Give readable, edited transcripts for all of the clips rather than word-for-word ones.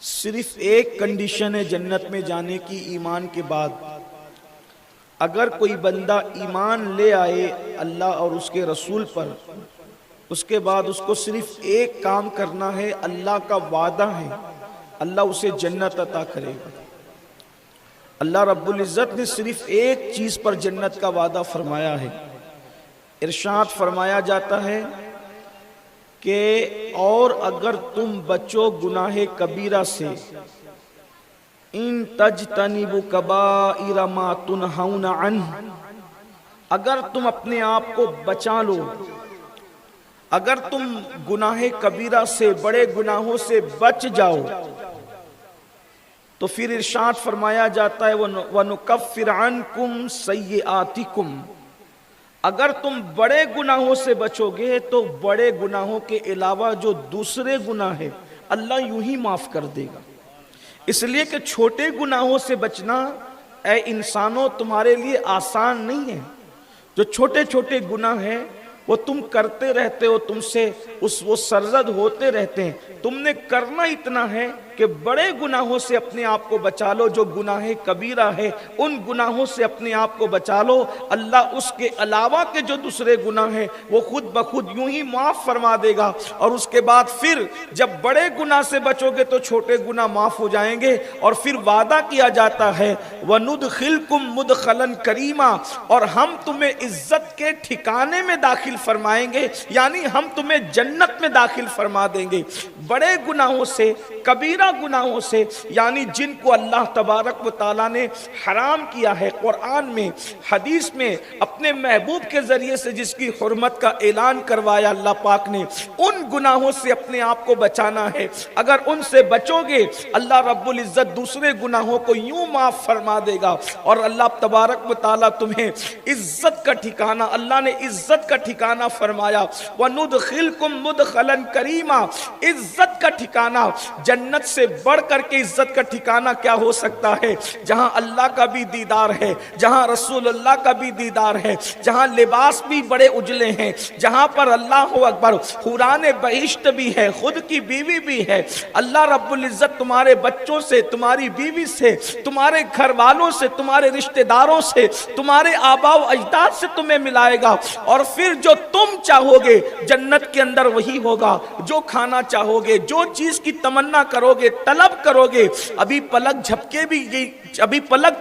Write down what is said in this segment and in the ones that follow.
صرف ایک کنڈیشن ہے جنت میں جانے کی ایمان کے بعد. اگر کوئی بندہ ایمان لے آئے اللہ اور اس کے رسول پر، اس کے بعد اس کو صرف ایک کام کرنا ہے، اللہ کا وعدہ ہے اللہ اسے جنت عطا کرے گا. اللہ رب العزت نے صرف ایک چیز پر جنت کا وعدہ فرمایا ہے. ارشاد فرمایا جاتا ہے کہ اور اگر تم بچو گناہ کبیرہ سے، ان تجتنبوا کبائر ما تنہون عنہ، اگر تم اپنے آپ کو بچا لو، اگر تم گناہ کبیرہ سے، بڑے گناہوں سے بچ جاؤ، تو پھر ارشاد فرمایا جاتا ہے وَنُكَفِّرْ عَنْكُمْ سَيِّئَاتِكُمْ. اگر تم بڑے گناہوں سے بچو گے تو بڑے گناہوں کے علاوہ جو دوسرے گناہ ہیں اللہ یوں ہی معاف کر دے گا. اس لیے کہ چھوٹے گناہوں سے بچنا اے انسانوں تمہارے لیے آسان نہیں ہے. جو چھوٹے چھوٹے گناہ ہیں وہ تم کرتے رہتے ہو، تم سے وہ سرزد ہوتے رہتے ہیں. تم نے کرنا اتنا ہے کہ بڑے گناہوں سے اپنے آپ کو بچا لو. جو گناہ کبیرہ ہے ان گناہوں سے اپنے آپ کو بچا لو. اللہ اس کے علاوہ کے جو دوسرے گناہ ہیں وہ خود بخود یوں ہی معاف فرما دے گا. اور اس کے بعد پھر جب بڑے گناہ سے بچو گے تو چھوٹے گناہ معاف ہو جائیں گے. اور پھر وعدہ کیا جاتا ہے وَنُدْخِلْكُمْ مُدْخَلًا کریما، اور ہم تمہیں عزت کے ٹھکانے میں داخل فرمائیں گے، یعنی ہم تمہیں جنت میں داخل فرما دیں گے. بڑے گناہوں سے، کبیرہ گناہوں سے، یعنی جن کو اللہ تبارک و تعالیٰ نے حرام کیا ہے، قرآن میں حدیث میں اپنے محبوب کے ذریعے سے جس کی حرمت کا اعلان کروایا اللہ پاک نے، ان گناہوں سے اپنے آپ کو بچانا ہے. اگر ان سے بچو گے اللہ رب العزت دوسرے گناہوں کو یوں معاف فرما دے گا. اور اللہ تبارک و تعالیٰ تمہیں عزت کا ٹھکانہ، اللہ نے عزت کا ٹھکانہ فرمایا وَنُدْخِلْكُمْ مُدْخَلًا کریما. عزت کا ٹھکانہ، جنت سے بڑھ کر کے عزت کا ٹھکانہ کیا ہو سکتا ہے؟ جہاں اللہ کا بھی دیدار ہے، جہاں رسول اللہ کا بھی دیدار ہے، جہاں لباس بھی بڑے اجلے ہیں، جہاں پر اللہ اکبر حوران بہشت بھی ہے، خود کی بیوی بھی ہے. اللہ رب العزت تمہارے بچوں سے، تمہاری بیوی سے، تمہارے گھر والوں سے، تمہارے رشتہ داروں سے، تمہارے آباء و اجداد سے تمہیں ملائے گا. اور پھر جو تم چاہو گے جنت کے اندر وہی ہوگا. جو کھانا چاہو گے، جو چیز کی تمنا کرو گے، طلب کرو گے، ابھی پلک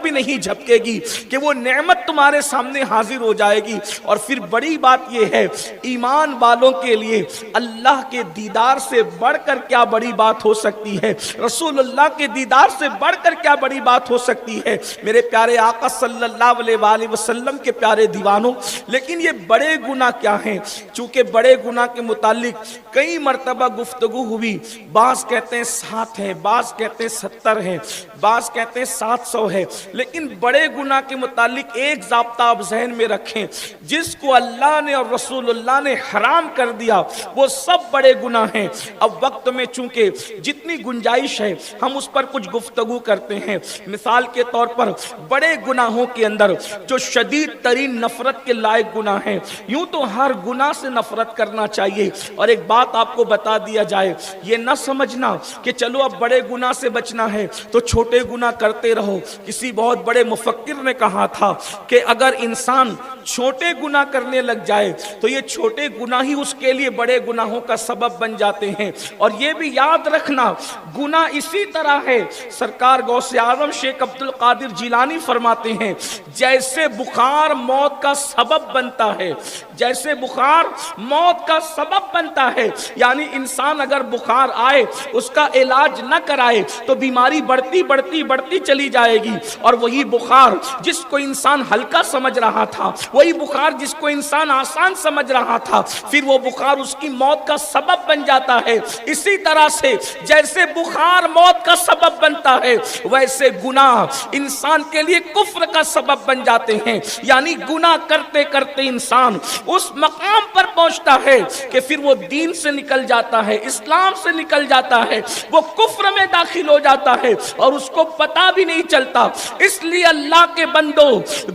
بھی نہیں جھپکے گی کہ وہ نعمت تمہارے سامنے حاضر ہو جائے گی. اور پھر بڑی بات یہ ہے، ایمان والوں کے لیے اللہ کے دیدار سے بڑھ کر کیا بڑی بات ہو سکتی ہے، رسول اللہ کے دیدار سے بڑھ کر کیا بڑی بات ہو سکتی ہے. میرے پیارے آقا صلی اللہ علیہ وآلہ وسلم کے پیارے دیوانوں، لیکن یہ بڑے گناہ کیا ہیں؟ چونکہ بڑے گناہ کے متعلق کئی مرتبہ گفتگو ہوئی. بعض کہتے ہیں 7 ہیں، بعض کہتے ہیں 70 ہیں، بعض کہتے ہیں 700 ہے. لیکن بڑے گناہ کے متعلق ایک ضابطہ آپ ذہن میں رکھیں، جس کو اللہ نے اور رسول اللہ نے حرام کر دیا وہ سب بڑے گناہ ہیں. اب وقت میں چونکہ جتنی گنجائش ہے ہم اس پر کچھ گفتگو کرتے ہیں. مثال کے طور پر بڑے گناہوں کے اندر جو شدید ترین نفرت کے لائق گناہ ہیں، یوں تو ہر گناہ سے نفرت کرنا چاہیے. اور ایک بات آپ کو بتا دیا جائے، یہ نہ سمجھنا کہ چلو اب بڑے گناہ سے بچنا ہے تو چھوٹے گناہ کرتے رہو. کسی بہت بڑے مفکر نے کہا تھا کہ اگر انسان چھوٹے گناہ کرنے لگ جائے تو یہ چھوٹے گناہ ہی اس کے لیے بڑے گناہوں کا سبب بن جاتے ہیں. اور یہ بھی یاد رکھنا، گناہ اسی طرح ہے، سرکار غوث اعظم شیخ عبد القادر جیلانی فرماتے ہیں جیسے بخار موت کا سبب بنتا ہے، جیسے بخار موت کا سبب بنتا ہے، یعنی انسان اگر بخار آئے اس کا علاج نہ کرائے تو بیماری بڑھتی بڑھتی بڑھتی چلی جائے گی. اور وہی بخار جس کو انسان ہلکا سمجھ رہا تھا، وہی بخار جس کو انسان آسان سمجھ رہا تھا، پھر وہ بخار اس کی موت کا سبب بن جاتا ہے. اسی طرح سے جیسے بخار موت کا سبب بنتا ہے، ویسے گناہ انسان کے لیے کفر کا سبب بن جاتے ہیں. یعنی گناہ کرتے کرتے انسان اس مقام پر پہنچتا ہے کہ پھر وہ دین سے نکل جاتا ہے، اسلام سے نکل جاتا ہے، وہ کفر میں داخل ہو جاتا ہے اور اس کو پتہ بھی نہیں چلتا. اس لیے اللہ کے بندو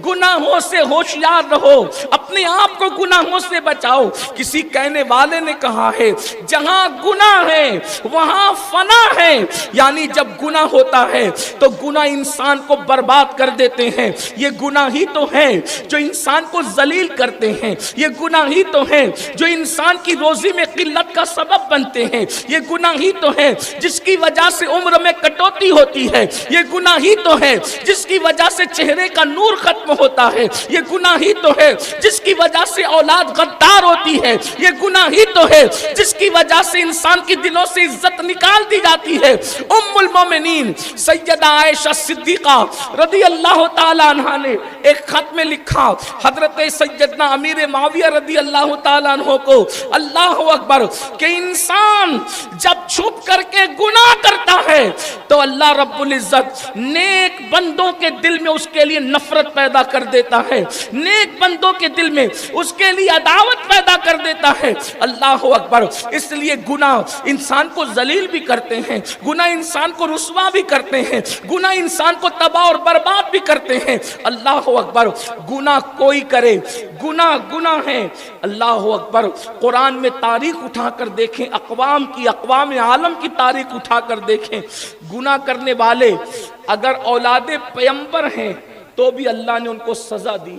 گناہوں سے ہوشیار رہو، اپنے آپ کو گناہوں سے بچاؤ۔ کسی کہنے والے نے کہا ہے جہاں گناہ ہے وہاں فنا ہے، یعنی جب گناہ ہوتا ہے تو گناہ انسان کو برباد کر دیتے ہیں۔ یہ گناہ ہی تو ہے جو انسان کو ذلیل کرتے ہیں، یہ گناہ ہی تو ہے جو انسان کی روزی میں قلت کا سبب بنتے ہیں، یہ گناہ ہی تو ہے جس کی وجہ سے عمر میں کٹوتی ہوتی ہے، یہ گناہ ہی تو ہے جس کی وجہ سے چہرے کا نور ختم ہوتا ہے، یہ گناہ ہی تو ہے جس کی وجہ سے اولاد غدار ہوتی ہے، یہ گناہ ہی تو ہے جس کی وجہ سے انسان کی دلوں سے عزت نکال دی جاتی ہے۔ ام المومنین سیدہ عائشہ صدیقہ رضی اللہ تعالی عنہ نے ایک خط میں لکھا حضرت سیدنا امیر معاویہ رضی اللہ تعالی عنہ کو، اللہ اکبر، کہ انسان جب چھپ کر کے گناہ کرتا ہے تو اللہ رب العزت نیک بندوں کے دل میں اس کے لیے نفرت پیدا کر دیتا ہے، نیک بندوں کے دل میں اس کے لیے عداوت پیدا کر دیتا ہے۔ اللہ اکبر، اس لیے گناہ انسان کو ذلیل بھی کرتے ہیں، گناہ انسان کو رسوا بھی کرتے ہیں، گناہ انسان کو تباہ اور برباد بھی کرتے ہیں۔ اللہ اکبر، گناہ کوئی کرے، گناہ گناہ ہے۔ اللہ اکبر، قرآن میں تاریخ اٹھا کر دیکھیں، اقوام کی، اقوام عالم کی تاریخ اٹھا کر دیکھیں، گناہ کرنے والے اگر اولاد پیغمبر ہیں تو بھی اللہ نے ان کو سزا دی۔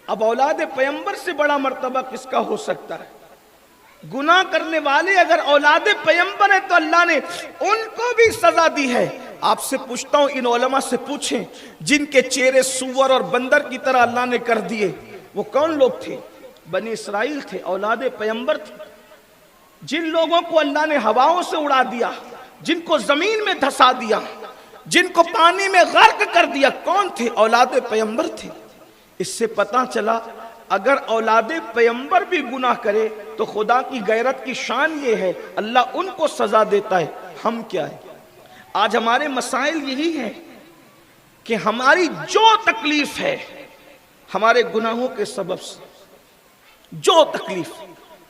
اب اولاد پیغمبر سے بڑا مرتبہ کس کا ہو سکتا ہے؟ گناہ کرنے والے اگر اولاد پیغمبر ہیں تو اللہ نے ان کو بھی سزا دی ہے۔ آپ سے پوچھتا ہوں، ان علماء سے پوچھیں جن کے چہرے سور اور بندر کی طرح اللہ نے کر دیے، وہ کون لوگ تھے؟ بنی اسرائیل تھے، اولاد پیغمبر تھے۔ جن لوگوں کو اللہ نے ہواؤں سے اڑا دیا، جن کو زمین میں دھسا دیا، جن کو پانی میں غرق کر دیا، کون تھے؟ اولاد پیغمبر تھے۔ اس سے پتہ چلا اگر اولاد پیغمبر بھی گناہ کرے تو خدا کی غیرت کی شان یہ ہے اللہ ان کو سزا دیتا ہے۔ ہم کیا ہے؟ آج ہمارے مسائل یہی ہیں کہ ہماری جو تکلیف ہے ہمارے گناہوں کے سبب سے، جو تکلیف،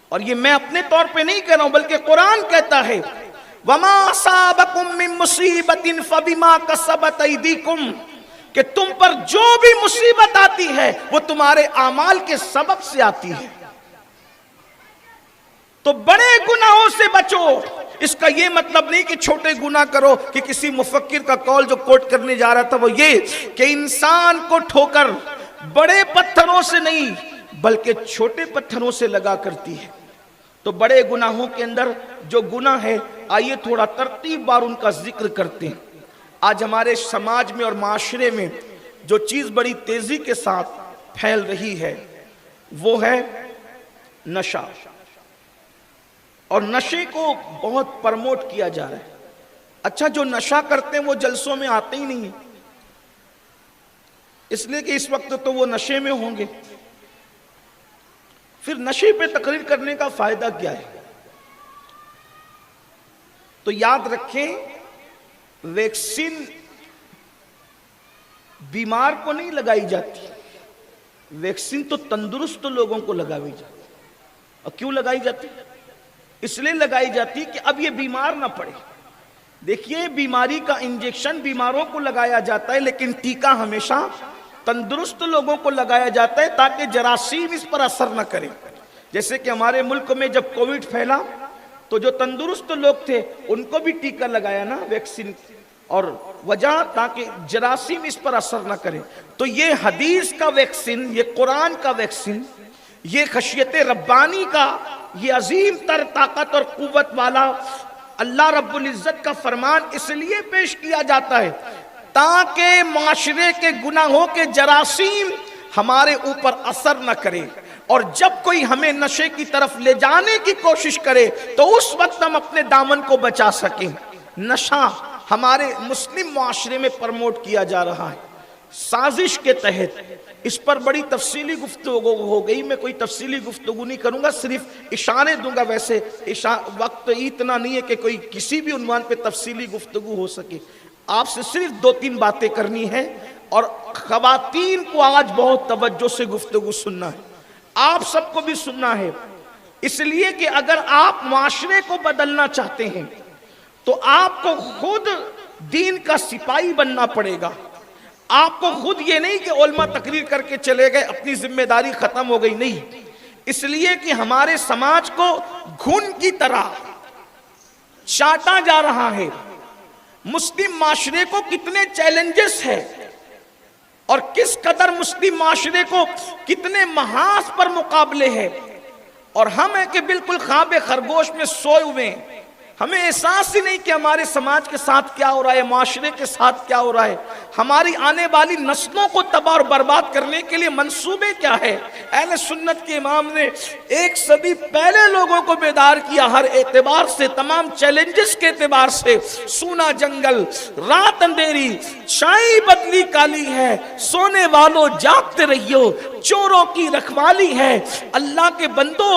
اور یہ میں اپنے طور پہ نہیں کہہ رہا ہوں بلکہ قرآن کہتا ہے وَمَا أَصَابَكُم مِّن مُّصِيبَةٍ فَبِمَا كَسَبَتْ أَيْدِيكُمْ، کہ تم پر جو بھی مصیبت آتی ہے وہ تمہارے اعمال کے سبب سے آتی ہے۔ تو بڑے گناہوں سے بچو۔ اس کا یہ مطلب نہیں کہ چھوٹے گناہ کرو، کہ کسی مفکر کا قول جو کوٹ کرنے جا رہا تھا وہ یہ کہ انسان کو ٹھوکر بڑے پتھروں سے نہیں بلکہ چھوٹے پتھروں سے لگا کرتی ہے۔ تو بڑے گناہوں کے اندر جو گناہ ہے، آئیے تھوڑا ترتیب بار ان کا ذکر کرتے ہیں۔ آج ہمارے سماج میں اور معاشرے میں جو چیز بڑی تیزی کے ساتھ پھیل رہی ہے وہ ہے نشہ، اور نشے کو بہت پرموٹ کیا جا رہا ہے۔ اچھا، جو نشہ کرتے ہیں وہ جلسوں میں آتے ہی نہیں ہیں، اس لیے کہ اس وقت تو وہ نشے میں ہوں گے، پھر نشے پہ تقریر کرنے کا فائدہ کیا ہے؟ تو یاد رکھیں، ویکسین بیمار کو نہیں لگائی جاتی، ویکسین تو تندرست لوگوں کو لگائی جاتی۔ اور کیوں لگائی جاتی؟ اس لیے لگائی جاتی کہ اب یہ بیمار نہ پڑے۔ دیکھیے، بیماری کا انجیکشن بیماروں کو لگایا جاتا ہے لیکن ٹیکہ ہمیشہ تندرست لوگوں کو لگایا جاتا ہے تاکہ جراثیم اس پر اثر نہ کرے۔ جیسے کہ ہمارے ملک میں جب کووڈ پھیلا تو جو تندرست لوگ تھے ان کو بھی ٹیکہ لگایا نا، ویکسین، اور وجہ تاکہ جراثیم اس پر اثر نہ کرے۔ تو یہ حدیث کا ویکسین، یہ قرآن کا ویکسین، یہ خشیت ربانی کا یہ عظیم تر طاقت اور قوت والا اللہ رب العزت کا فرمان اس لیے پیش کیا جاتا ہے تاکہ معاشرے کے گناہوں کے جراثیم ہمارے اوپر اثر نہ کرے، اور جب کوئی ہمیں نشے کی طرف لے جانے کی کوشش کرے تو اس وقت ہم اپنے دامن کو بچا سکیں۔ نشہ ہمارے مسلم معاشرے میں پرموٹ کیا جا رہا ہے سازش کے تحت۔ اس پر بڑی تفصیلی گفتگو ہو گئی، میں کوئی تفصیلی گفتگو نہیں کروں گا، صرف اشارے دوں گا۔ ویسے وقت اتنا نہیں ہے کہ کوئی کسی بھی عنوان پہ تفصیلی گفتگو ہو سکے۔ آپ سے صرف 2-3 باتیں کرنی ہے، اور خواتین کو آج بہت توجہ سے گفتگو سننا ہے، آپ سب کو بھی سننا ہے، اس لیے کہ اگر آپ معاشرے کو بدلنا چاہتے ہیں تو آپ کو خود دین کا سپاہی بننا پڑے گا۔ آپ کو خود یہ نہیں کہ علماء تقریر کر کے چلے گئے اپنی ذمہ داری ختم ہو گئی، نہیں، اس لیے کہ ہمارے سماج کو گھن کی طرح چاٹا جا رہا ہے۔ مسلم معاشرے کو کتنے چیلنجز ہیں اور کس قدر مسلم معاشرے کو کتنے محاذ پر مقابلے ہیں، اور ہم ہیں کہ بالکل خواب خرگوش میں سوئے ہوئے ہیں، ہمیں احساس ہی نہیں کہ ہمارے سماج کے ساتھ کیا ہو رہا ہے، معاشرے کے ساتھ کیا ہو رہا ہے، ہماری آنے والی نسلوں کو تباہ اور برباد کرنے کے لیے منصوبے کیا ہے۔ اہل سنت کے امام نے 1 صدی پہلے لوگوں کو بیدار کیا، ہر اعتبار سے، تمام چیلنجز کے اعتبار سے۔ سونا جنگل، رات اندھیری، چائے بدلی کالی ہے، سونے والوں جاگتے رہیو، چوروں کی رکھوالی ہے۔ اللہ کے بندو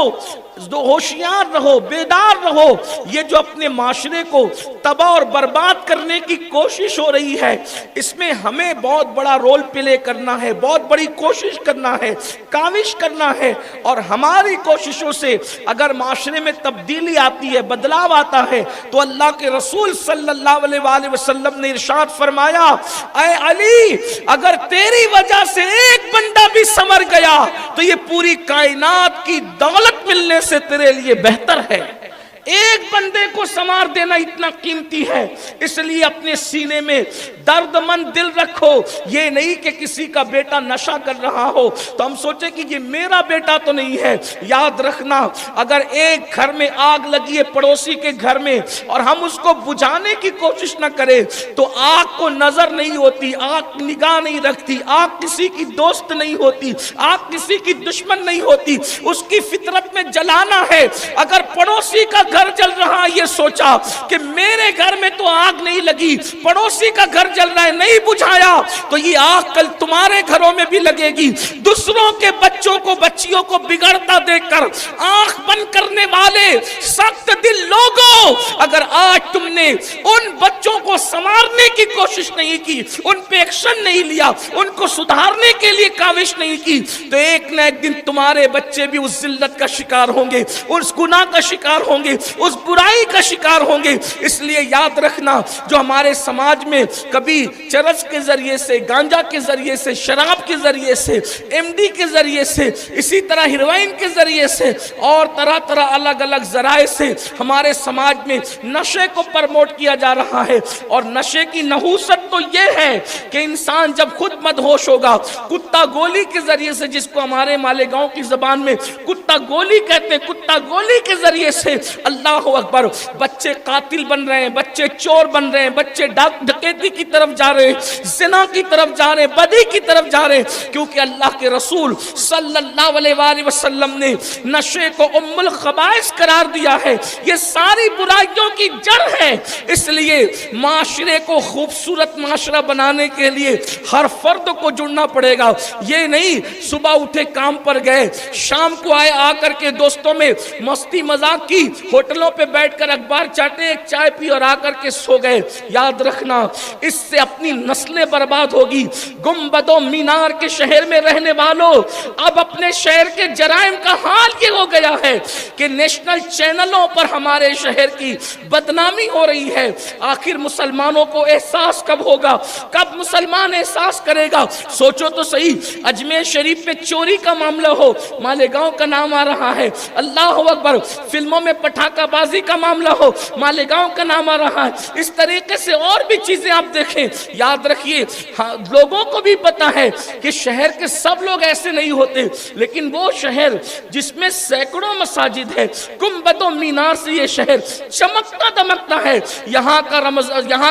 ہوشیار رہو، بیدار رہو۔ یہ جو اپنے معاشرے کو تباہ اور برباد کرنے کی کوشش ہو رہی ہے، اس میں ہمیں بہت بڑا رول پلے کرنا ہے، بہت بڑی کوشش کرنا ہے، کاوش کرنا ہے، اور ہماری کوششوں سے اگر معاشرے میں تبدیلی آتی ہے، بدلاؤ آتا ہے، تو اللہ کے رسول صلی اللہ علیہ وآلہ وسلم نے ارشاد فرمایا، اے علی، اگر تیری وجہ سے ایک بندہ بھی سنور گیا تو یہ پوری کائنات کی دولت ملنے سے تیرے لیے بہتر ہے۔ ایک بندے کو سنوار دینا اتنا قیمتی ہے، اس لیے اپنے سینے میں درد مند دل رکھو۔ یہ نہیں کہ کسی کا بیٹا نشہ کر رہا ہو تو ہم سوچیں کہ یہ میرا بیٹا تو نہیں ہے۔ یاد رکھنا، اگر ایک گھر میں آگ لگی ہے پڑوسی کے گھر میں اور ہم اس کو بجھانے کی کوشش نہ کریں تو آگ کو نظر نہیں ہوتی، آگ نگاہ نہیں رکھتی، آگ کسی کی دوست نہیں ہوتی، آگ کسی کی دشمن نہیں ہوتی، اس کی فطرت میں جلانا ہے۔ اگر پڑوسی کا گھر جل رہا یہ سوچا کہ میرے گھر میں تو آگ نہیں لگی، پڑوسی کا گھر جل رہا ہے نہیں بجھایا، تو یہ آگ کل تمہارے گھروں میں بھی لگے گی۔ دوسروں کے بچوں کو بچیوں کو بگڑتا دیکھ کر آنکھ بند کرنے والے سخت دل لوگوں، اگر آج تم نے ان بچوں کو سنوارنے کی کوشش نہیں کی، ان پہ ایکشن نہیں لیا، ان کو سدھارنے کے لیے کاوش نہیں کی، تو ایک نہ ایک دن تمہارے بچے بھی اس ذلت کا شکار ہوں گے، اس گناہ کا شکار ہوں گے، اس برائی کا شکار ہوں گے۔ اس لیے یاد رکھنا، جو ہمارے سماج میں کبھی چرس کے ذریعے سے، گانجا کے ذریعے سے، شراب کے ذریعے سے، ایم ڈی کے ذریعے سے، اسی طرح ہیروئن کے ذریعے سے اور طرح طرح الگ الگ ذرائع سے ہمارے سماج میں نشے کو پرموٹ کیا جا رہا ہے، اور نشے کی نحوست تو یہ ہے کہ انسان جب خود مدہوش ہوگا، کتا گولی کے ذریعے سے، جس کو ہمارے مالیگاؤں کی زبان میں کتا گولی کہتے ہیں، کتا گولی کے ذریعے سے اللہ اکبر، بچے قاتل بن رہے ہیں، بچے چور بن رہے ہیں، بچے ڈکیتی کی طرف جا رہے ہیں، زنا کی طرف جا رہے ہیں، بدی کی طرف جا رہے ہیں، کیونکہ اللہ کے رسول صلی اللہ علیہ وآلہ وسلم نے نشے کو ام الخبائث قرار دیا ہے، یہ ساری برائیوں کی جڑ ہے۔ اس لیے معاشرے کو خوبصورت معاشرہ بنانے کے لیے ہر فرد کو جڑنا پڑے گا۔ یہ نہیں صبح اٹھے کام پر گئے، شام کو آئے، آ کر کے دوستوں میں مستی مذاق کی، ہوٹلوں پہ بیٹھ کر اخبار چاٹے، ایک چائے پی اور آ کر کے سو گئے۔ یاد رکھنا، اس سے اپنی نسلیں برباد ہوگی۔ گنبد و مینار کے شہر میں رہنے والوں، اب اپنے شہر کے جرائم کا حال یہ ہو گیا ہے کہ نیشنل چینلوں پر ہمارے شہر کی بدنامی ہو رہی ہے۔ آخر مسلمانوں کو احساس کب ہوگا؟ کب مسلمان احساس کرے گا؟ سوچو تو صحیح، اجمیر شریف میں چوری کا معاملہ ہو، مالیگاؤں کا نام آ رہا ہے، اللہ اکبر، فلموں میں پٹاخہ بازی کا معاملہ ہو، مالیگاؤں کا نام آ رہا ہے، اس طریقے سے اور بھی چیزیں آپ دیکھیں۔ یاد رکھیے، لوگوں کو بھی پتا ہے کہ شہر کے سب لوگ ایسے نہیں ہوتے، لیکن وہ شہر جس میں سینکڑوں مساجد ہے، گنبد و مینار سے یہ شہر چمکتا دمکتا ہے، یہاں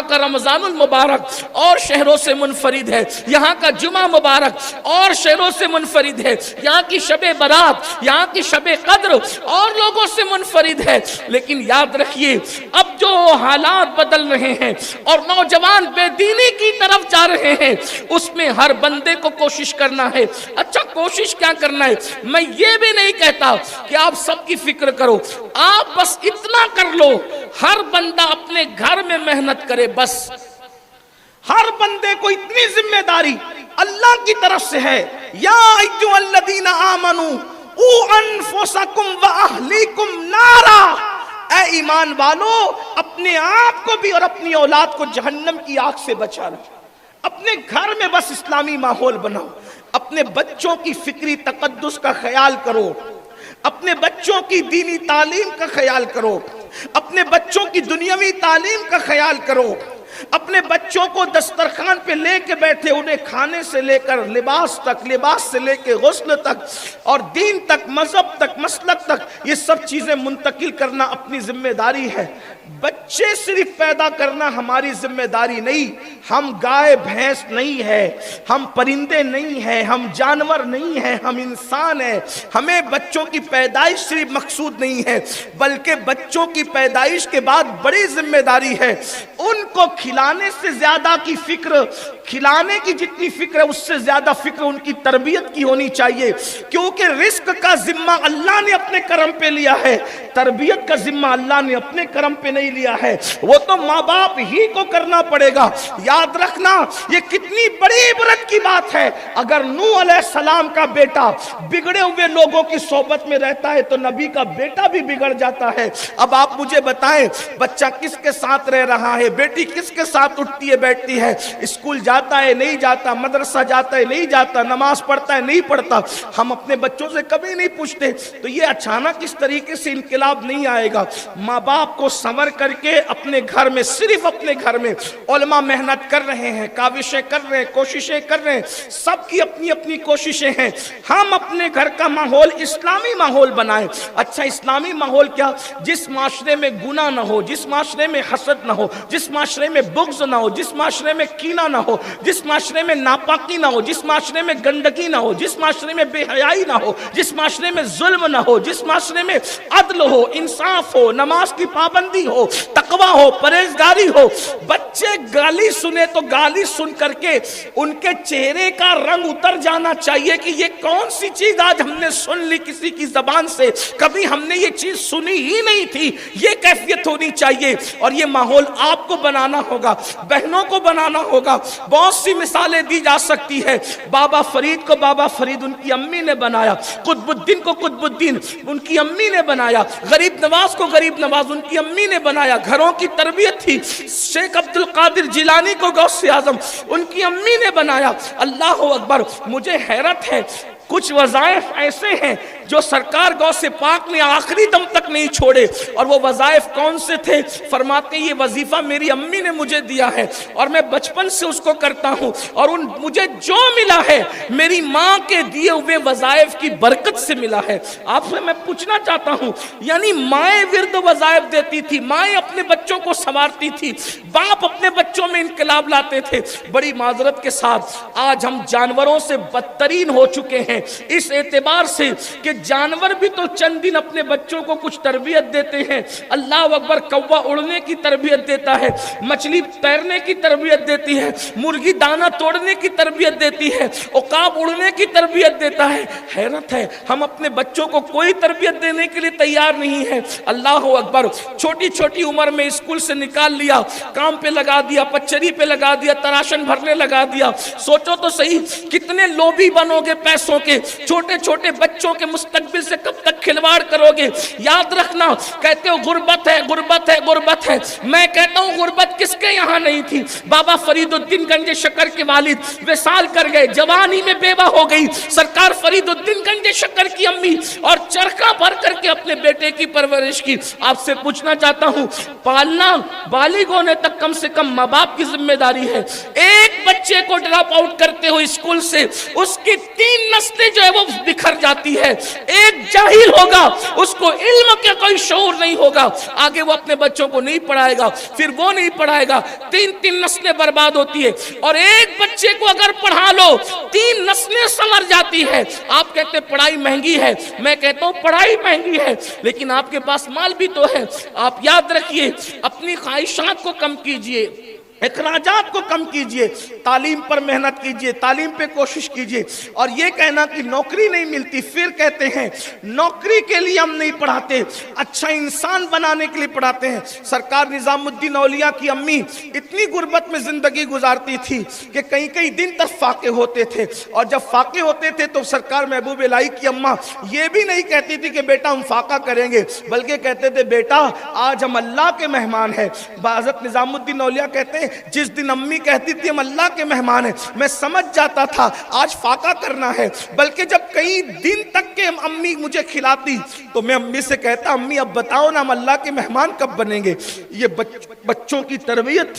کا رمضان المبارک اور شہروں سے منفرد ہے، یہاں کا جمعہ مبارک اور شہروں سے منفرد ہے، یہاں کی شب برات، یہاں کی شب قدر اور لوگوں سے منفرد ہے۔ لیکن یاد رکھیے، اب جو حالات بدل رہے ہیں اور نوجوان بے دینی کی طرف جا رہے ہیں، اس میں ہر بندے کو کوشش کرنا ہے۔ اچھا، کوشش کیا کرنا ہے؟ میں یہ بھی نہیں کہتا کہ آپ سب کی فکر کرو، آپ بس اتنا کر لو، ہر بندہ اپنے گھر میں محنت کرے، بس ہر بندے کو اتنی ذمہ داری اللہ کی طرف سے ہے، یا ایھا الذین آمنوا قوا انفسکم واہلیکم نارا، اے ایمان والو، اپنے آپ کو بھی اور اپنی اولاد کو جہنم کی آگ سے بچانا، اپنے اپنے گھر میں بس اسلامی ماحول بناؤ، اپنے بچوں کی فکری تقدس کا خیال کرو، اپنے بچوں کی دینی تعلیم کا خیال کرو، اپنے بچوں کی دنیاوی تعلیم کا خیال کرو، اپنے بچوں کو دسترخوان پہ لے کے بیٹھے، انہیں کھانے سے لے کر لباس تک، لباس سے لے کے غسل تک، اور دین تک، مذہب تک، مسلک تک، یہ سب چیزیں منتقل کرنا اپنی ذمہ داری ہے۔ بچے صرف پیدا کرنا ہماری ذمہ داری نہیں، ہم گائے بھینس نہیں ہے، ہم پرندے نہیں ہیں، ہم جانور نہیں ہیں، ہم انسان ہیں۔ ہمیں بچوں کی پیدائش صرف مقصود نہیں ہے، بلکہ بچوں کی پیدائش کے بعد بڑی ذمہ داری ہے، ان کو کھلانے سے زیادہ کی فکر، کھلانے کی جتنی فکر ہے اس سے زیادہ فکر ان کی تربیت کی ہونی چاہیے، کیونکہ رزق کا ذمہ اللہ نے اپنے کرم پہ لیا ہے، تربیت کا ذمہ اللہ نے اپنے کرم پہ نہیں لیا ہے، وہ تو ماں باپ ہی کو کرنا پڑے گا۔ یاد رکھنا یہ کتنی بڑی عبرت کی بات ہے، اگر نوح علیہ السلام کا بیٹا بگڑے ہوئے لوگوں کی صحبت میں رہتا ہے تو نبی کا بیٹا بھی بگڑ جاتا ہے۔ اب آپ مجھے بتائیں بچہ کس کے ساتھ رہ رہا ہے، بیٹی کس کے ساتھ اٹھتی ہے بیٹھتی ہے، اسکول جاتا ہے نہیں جاتا، مدرسہ جاتا ہے نہیں جاتا، نماز پڑھتا ہے نہیں پڑھتا، ہم اپنے بچوں سے کبھی نہیں پوچھتے۔ تو یہ اچانک اس طریقے سے انقلاب نہیں آئے گا۔ ماں باپ کو سنور کر کے اپنے گھر میں، صرف اپنے گھر میں، علماء محنت کر رہے ہیں، کاوشیں کر رہے ہیں، کوششیں کر رہے ہیں، سب کی اپنی اپنی کوششیں ہیں، ہم اپنے گھر کا ماحول اسلامی ماحول بنائیں۔ اچھا اسلامی ماحول کیا؟ جس معاشرے میں گناہ نہ ہو، جس معاشرے میں حسد نہ ہو، جس معاشرے میں بغض نہ ہو، جس معاشرے میں کینہ نہ ہو، جس معاشرے میں ناپاکی نہ ہو، جس معاشرے میں گندگی نہ ہو، جس معاشرے میں بے حیائی نہ ہو، جس معاشرے میں ظلم نہ ہو، جس معاشرے میں عدل ہو، انصاف ہو، نماز کی پابندی ہو، تقوی ہو، پرہیزگاری ہو۔ بچے گالی سنے تو گالی سن کر کے ان کے چہرے کا رنگ اتر جانا چاہیے کہ یہ کون سی چیز آج ہم نے سن لی کسی کی زبان سے، کبھی ہم نے یہ چیز سنی ہی نہیں تھی، یہ کیفیت ہونی چاہیے۔ اور یہ ماحول آپ کو بنانا ہوگا، بہنوں کو بنانا ہوگا۔ بہت سی مثالیں دی جا سکتی ہے۔ بابا فرید کو بابا فرید ان کی امی نے بنایا، قطب الدین کو قطب الدین ان کی امی نے بنایا، غریب نواز کو غریب نواز ان کی امی نے بنایا، گھروں کی تربیت تھی۔ شیخ عبد القادر جیلانی کو غوث اعظم ان کی امی نے بنایا۔ اللہ اکبر، مجھے حیرت ہے، کچھ وظائف ایسے ہیں جو سرکار غوث پاک نے آخری دم تک نہیں چھوڑے، اور وہ وظائف کون سے تھے؟ فرماتے ہیں یہ وظیفہ میری امی نے مجھے دیا ہے اور میں بچپن سے اس کو کرتا ہوں، اور مجھے جو ملا ہے میری ماں کے دیے ہوئے وظائف کی برکت سے ملا ہے۔ آپ سے میں پوچھنا چاہتا ہوں، یعنی مائیں ورد وظائف دیتی تھی، مائیں اپنے بچوں کو سنوارتی تھی، باپ اپنے بچوں میں انقلاب لاتے تھے۔ بڑی معذرت کے ساتھ آج ہم جانوروں سے بدترین ہو چکے ہیں، اس اعتبار سے کہ جانور بھی تو چند دن اپنے بچوں کو کچھ تربیت دیتے ہیں۔ اللہ اکبر، کوا اڑنے کی تربیت دیتا ہے، مچھلی تیرنے کی تربیت دیتی ہے، مرغی دانہ توڑنے کی تربیت دیتی ہے، عقاب اڑنے کی تربیت دیتا ہے۔ حیرت ہے، ہم اپنے بچوں کو کوئی تربیت دینے کے لیے تیار نہیں ہے۔ اللہ اکبر، چھوٹی چھوٹی عمر میں اسکول سے نکال لیا، کام پہ لگا دیا، پچری پہ لگا دیا، تراشن بھرنے لگا دیا۔ سوچو تو صحیح، کتنے لوبی بنو گے پیسوں کے، چھوٹے چھوٹے بچوں کے مستقبل سے کب تک کھلواڑ کرو گے؟ یاد رکھنا، کہتے ہو غربت ہے، غربت ہے، غربت ہے، میں کہتا ہوں غربت کس کے یہاں نہیں تھی؟ بابا فرید الدین گنج شکر کے والد وصال کر گئے، جوانی میں بیوہ ہو گئی، سرکار فرید الدین گنج شکر کی امی اور چرخہ بھر کر کے اپنے بیٹے کی پرورش کی۔ آپ سے پوچھنا چاہتا ہوں، پالنا بالغ ہونے تک کم سے کم ماں باپ کی ذمہ داری ہے۔ ایک بچے کو ڈراپ آؤٹ کرتے ہو اسکول سے، اس کی 3 نسلیں جو ہے وہ بکھر جاتی ہے۔ ایک جاہل ہوگا، اس کو علم کا کوئی شعور نہیں ہوگا، آگے وہ اپنے بچوں کو نہیں پڑھائے گا، پھر وہ نہیں پڑھائے گا، 3 نسلیں برباد ہوتی ہے۔ اور ایک بچے کو اگر پڑھا لو 3 نسلیں سنور جاتی ہے۔ آپ کہتے ہیں پڑھائی مہنگی ہے، میں کہتا ہوں پڑھائی مہنگی ہے، لیکن آپ کے پاس مال بھی تو ہے۔ آپ یاد رکھیے، اپنی خواہشات کو کم کیجئے، اخراجات کو کم کیجئے، تعلیم پر محنت کیجئے، تعلیم پہ کوشش کیجئے۔ اور یہ کہنا کہ نوکری نہیں ملتی، پھر کہتے ہیں نوکری کے لیے ہم نہیں پڑھاتے، اچھا انسان بنانے کے لیے پڑھاتے ہیں۔ سرکار نظام الدین اولیاء کی امی اتنی غربت میں زندگی گزارتی تھی کہ کئی دن تک فاقے ہوتے تھے، اور جب فاقے ہوتے تھے تو سرکار محبوب الہی کی اماں یہ بھی نہیں کہتی تھی کہ بیٹا ہم فاقہ کریں گے، بلکہ کہتے تھے بیٹا آج ہم اللہ کے مہمان ہیں۔ حضرت نظام الدین اولیاء کہتے ہیں جس دن امی کہتی تھی ہم اللہ کے مہمان ہیں، میں سمجھ جاتا تھا آج فاقہ کرنا ہے، بلکہ جب کئی دن تک کے امی مجھے کھلاتی تو میں امی سے کہتا امی اب بتاؤ نا ہم اللہ کے مہمان کب بنیں گے۔ یہ بچوں کی تربیت تھی۔